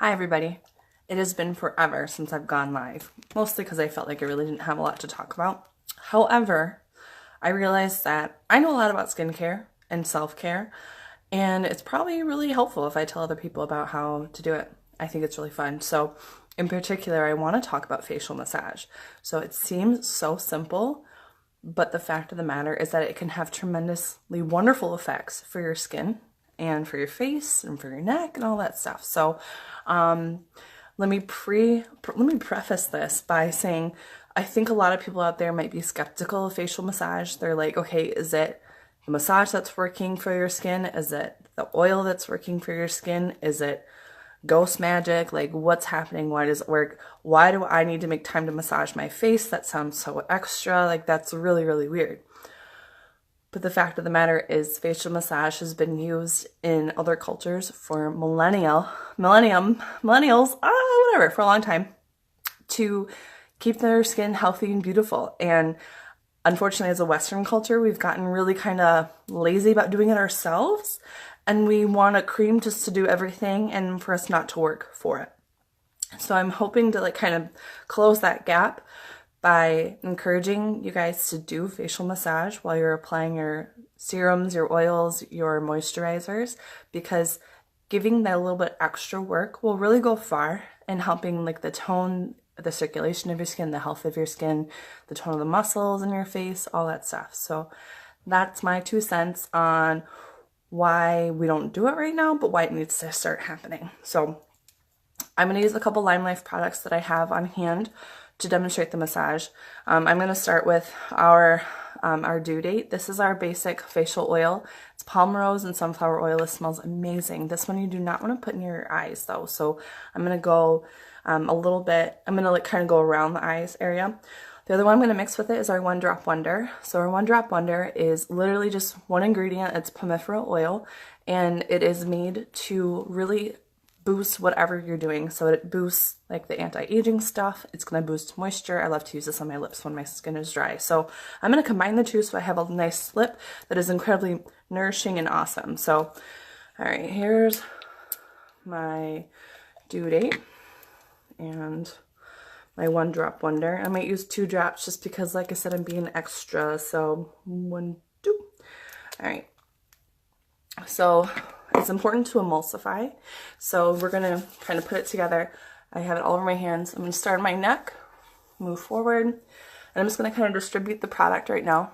Hi everybody. It has been forever since I've gone live, mostly because I felt like I really didn't have a lot to talk about. However, I realized that I know a lot about skincare and self-care, and it's probably really helpful if I tell other people about how to do it. I think it's really fun. So in particular, I want to talk about facial massage. So it seems so simple, but the fact of the matter is that it can have tremendously wonderful effects for your skin and for your face and for your neck and all that stuff. So let me preface this by saying I think a lot of people out there might be skeptical of facial massage. They're like, okay, is it the massage that's working for your skin? Is it the oil that's working for your skin? Is it ghost magic? Like, what's happening? Why does it work? Why do I need to make time to massage my face? That sounds so extra. Like, that's really, really weird. But the fact of the matter is facial massage has been used in other cultures for millennials, whatever, for a long time to keep their skin healthy and beautiful. And unfortunately, as a Western culture, we've gotten really kind of lazy about doing it ourselves. And we want a cream just to do everything and for us not to work for it. So I'm hoping to kind of close that gap by encouraging you guys to do facial massage while you're applying your serums, your oils, your moisturizers, because giving that a little bit extra work will really go far in helping the tone, the circulation of your skin, the health of your skin, the tone of the muscles in your face, all that stuff. So that's my 2 cents on why we don't do it right now, but why it needs to start happening. So I'm going to use a couple Limelife products that I have on hand to demonstrate the massage. I'm going to start with our due date. This is our basic facial oil. It's palm rose and sunflower oil. It smells amazing. This one you do not want to put in your eyes though. So I'm going to go a little bit, I'm going to kind of go around the eyes area. The other one I'm going to mix with it is our One Drop Wonder. So our One Drop Wonder is literally just one ingredient. It's palmifera oil, and it is made to really boost whatever you're doing. So it boosts the anti-aging stuff. It's going to boost moisture. I love to use this on my lips when my skin is dry. So I'm going to combine the two so I have a nice lip that is incredibly nourishing and awesome. So, all right, here's my due date and my One Drop Wonder. I might use 2 drops just because, like I said, I'm being extra. So 1, 2. All right. So it's important to emulsify. So we're going to kind of put it together. I have it all over my hands. I'm going to start on my neck, move forward, and I'm just going to kind of distribute the product right now.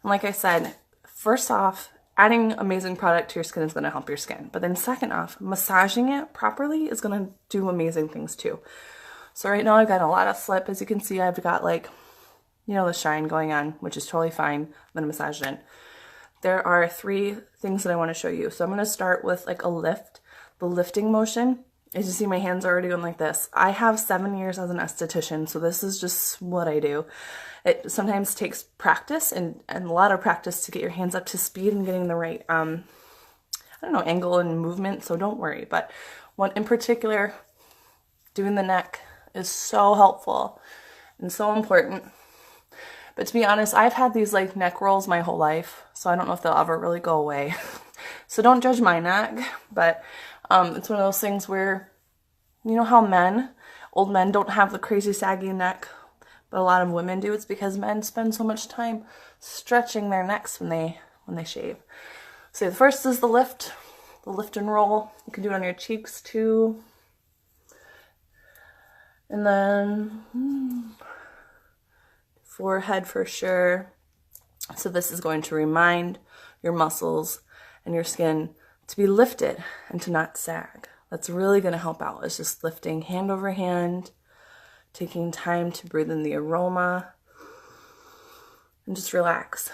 And like I said, first off, adding amazing product to your skin is going to help your skin. But then second off, massaging it properly is going to do amazing things too. So right now I've got a lot of slip. As you can see, I've got the shine going on, which is totally fine. I'm going to massage it in. There are 3 things that I want to show you. So I'm going to start with a lift, the lifting motion. As you see, my hands are already going like this. I have 7 years as an esthetician, so this is just what I do. It sometimes takes practice and a lot of practice to get your hands up to speed and getting the right, angle and movement, so don't worry. But one in particular, doing the neck is so helpful and so important. But to be honest, I've had these neck rolls my whole life, so I don't know if they'll ever really go away. So don't judge my neck, but it's one of those things where, you know how old men don't have the crazy saggy neck, but a lot of women do. It's because men spend so much time stretching their necks when they shave. So the first is the lift and roll. You can do it on your cheeks too. And then forehead for sure. So this is going to remind your muscles and your skin to be lifted and to not sag. That's really going to help out. It's just lifting hand over hand, taking time to breathe in the aroma, and just relax.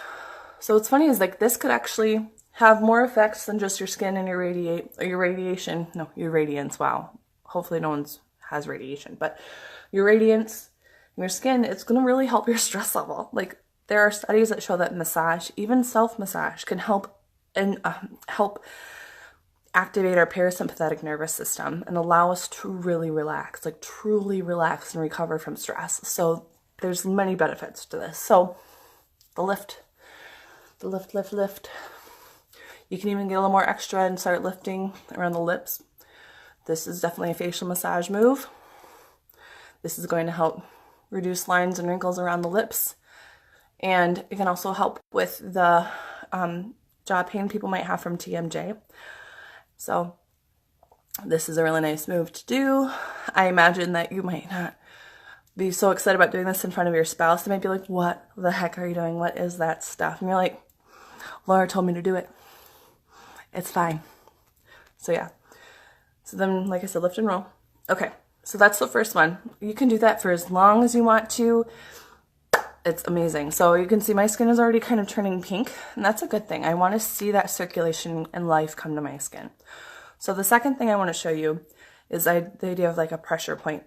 So what's funny is this could actually have more effects than just your skin and your radiation. No, your radiance. Wow. Hopefully no one's has radiation, but your radiance, your skin, it's going to really help your stress level. There are studies that show that massage, even self-massage, can help activate our parasympathetic nervous system and allow us to really relax, truly relax and recover from stress. So there's many benefits to this. So the lift. You can even get a little more extra and start lifting around the lips. This is definitely a facial massage move. This is going to help reduce lines and wrinkles around the lips. And it can also help with the jaw pain people might have from TMJ. So this is a really nice move to do. I imagine that you might not be so excited about doing this in front of your spouse. They might be like, what the heck are you doing? What is that stuff? And you're like, Laura told me to do it. It's fine. So yeah. So then, like I said, lift and roll. Okay, so that's the first one. You can do that for as long as you want to. It's amazing. So you can see my skin is already kind of turning pink, and that's a good thing. I want to see that circulation and life come to my skin. So the second thing I want to show you is the idea of like a pressure point.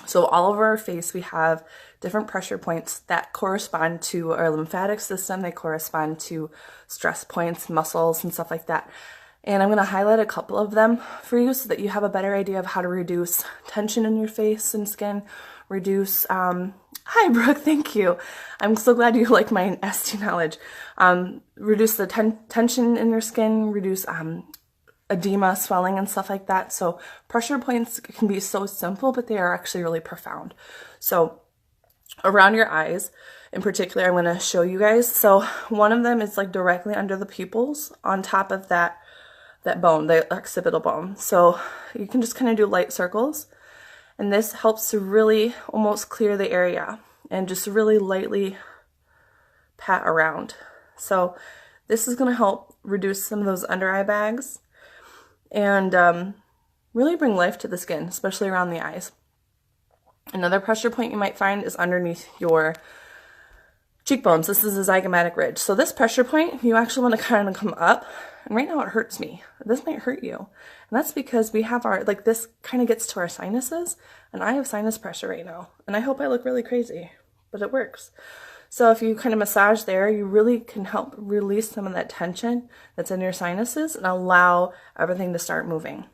So all over our face, we have different pressure points that correspond to our lymphatic system. They correspond to stress points, muscles, and stuff like that. And I'm going to highlight a couple of them for you so that you have a better idea of how to reduce tension in your face and skin, reduce, hi Brooke, thank you. I'm so glad you like my ST knowledge. Reduce the tension in your skin, reduce edema, swelling, and stuff like that. So pressure points can be so simple, but they are actually really profound. So around your eyes, in particular, I'm going to show you guys. So one of them is like directly under the pupils on top of that bone, the occipital bone. So you can just kind of do light circles, and this helps to really almost clear the area and just really lightly pat around. So this is going to help reduce some of those under eye bags and really bring life to the skin, especially around the eyes. Another pressure point you might find is underneath your cheekbones. This is a zygomatic ridge. So this pressure point, you actually want to kind of come up, and right now it hurts me. This might hurt you. And that's because we have our, like this kind of gets to our sinuses, and I have sinus pressure right now. And I hope I look really crazy, but it works. So if you kind of massage there, you really can help release some of that tension that's in your sinuses and allow everything to start moving.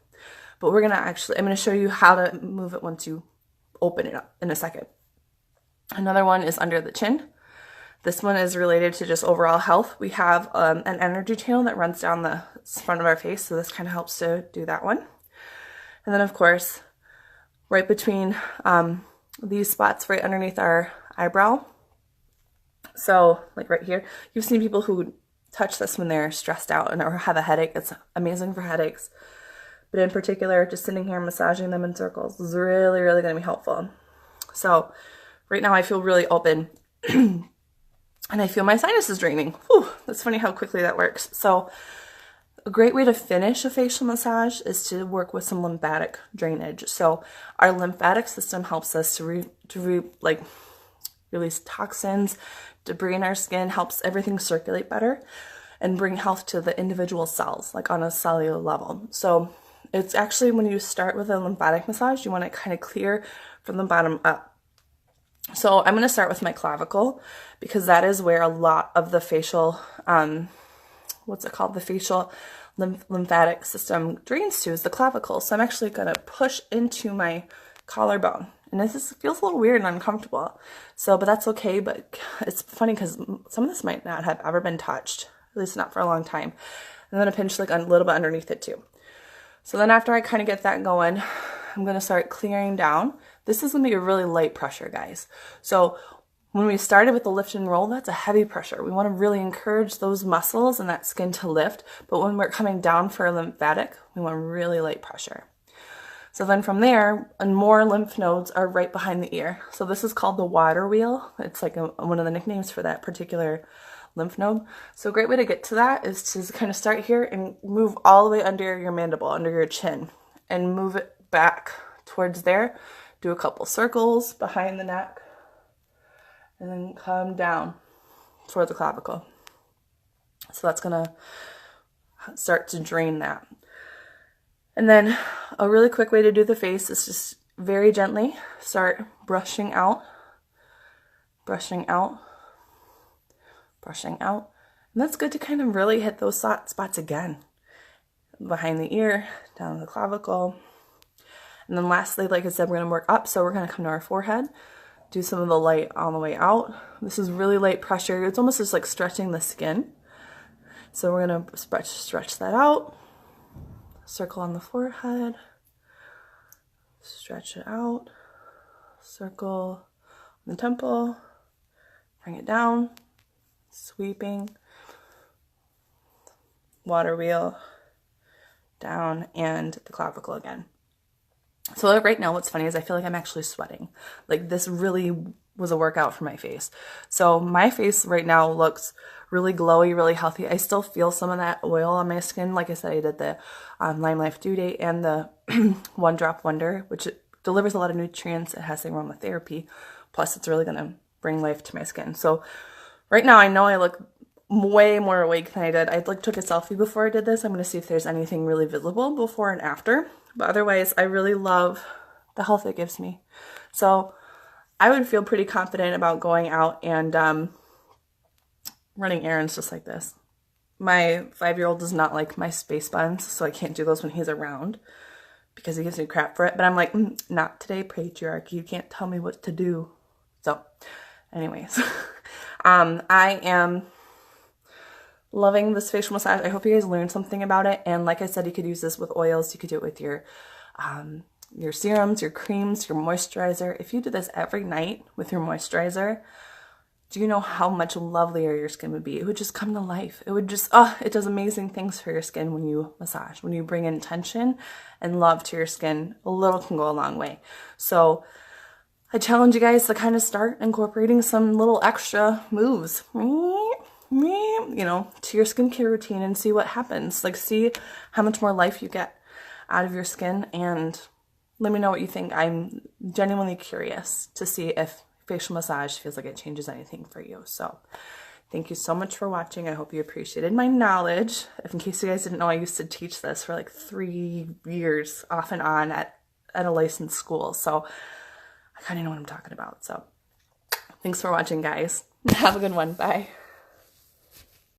But I'm going to show you how to move it once you open it up in a second. Another one is under the chin. This one is related to just overall health. We have an energy channel that runs down the front of our face, so this kind of helps to do that one. And then, of course, right between these spots right underneath our eyebrow. So, like right here, you've seen people who touch this when they're stressed out or have a headache. It's amazing for headaches. But in particular, just sitting here massaging them in circles is really, really going to be helpful. So, right now I feel really open. And I feel my sinuses draining. Whew, that's funny how quickly that works. So a great way to finish a facial massage is to work with some lymphatic drainage. So our lymphatic system helps us to release toxins, debris in our skin, helps everything circulate better, and bring health to the individual cells, like on a cellular level. So it's actually, when you start with a lymphatic massage, you want to kind of clear from the bottom up. So I'm going to start with my clavicle, because that is where a lot of the facial, the facial lymphatic system drains to, is the clavicle. So I'm actually going to push into my collarbone. And this feels a little weird and uncomfortable. So, but that's okay. But it's funny because some of this might not have ever been touched, at least not for a long time. And then a pinch like a little bit underneath it too. So then after I kind of get that going, I'm going to start clearing down. This is going to be a really light pressure, guys. So when we started with the lift and roll, that's a heavy pressure. We want to really encourage those muscles and that skin to lift. But when we're coming down for lymphatic, we want really light pressure. So then from there, and more lymph nodes are right behind the ear. So this is called the water wheel. It's like one of the nicknames for that particular lymph node. So a great way to get to that is to kind of start here and move all the way under your mandible, under your chin, and move it back towards there. Do a couple circles behind the neck, and then come down toward the clavicle. So that's gonna start to drain that. And then a really quick way to do the face is just very gently start brushing out, brushing out, brushing out. And that's good to kind of really hit those spots again. Behind the ear, down the clavicle. And then lastly, like I said, we're going to work up. So we're going to come to our forehead, do some of the light on the way out. This is really light pressure. It's almost just like stretching the skin. So we're going to stretch that out. Circle on the forehead. Stretch it out, circle the temple, bring it down, sweeping, water wheel, down, and the clavicle again. So like right now what's funny is I feel like I'm actually sweating. Like this really was a workout for my face. So my face right now looks really glowy, really healthy. I still feel some of that oil on my skin. Like I said, I did the Limelife Dew Date and the One Drop Wonder, which delivers a lot of nutrients. It has the aromatherapy. Plus it's really going to bring life to my skin. So right now I know I look way more awake than I did. I took a selfie before I did this. I'm going to see if there's anything really visible before and after. But otherwise, I really love the health it gives me. So I would feel pretty confident about going out and running errands just like this. My 5-year-old does not like my space buns, so I can't do those when he's around because he gives me crap for it. But I'm like, not today, patriarchy. You can't tell me what to do. So anyways, I am loving this facial massage. I hope you guys learned something about it. And like I said, you could use this with oils. You could do it with your serums, your creams, your moisturizer. If you do this every night with your moisturizer, do you know how much lovelier your skin would be? It would just come to life. It would just, it does amazing things for your skin when you massage. When you bring in tension and love to your skin, a little can go a long way. So I challenge you guys to kind of start incorporating some little extra moves, you know, to your skincare routine and see what happens. Like, see how much more life you get out of your skin, and let me know what you think. I'm genuinely curious to see if facial massage feels like it changes anything for you. So thank you so much for watching. I hope you appreciated my knowledge. If in case you guys didn't know, I used to teach this for like 3 years off and on at a licensed school. So I kind of know what I'm talking about. So thanks for watching, guys. Have a good one. Bye.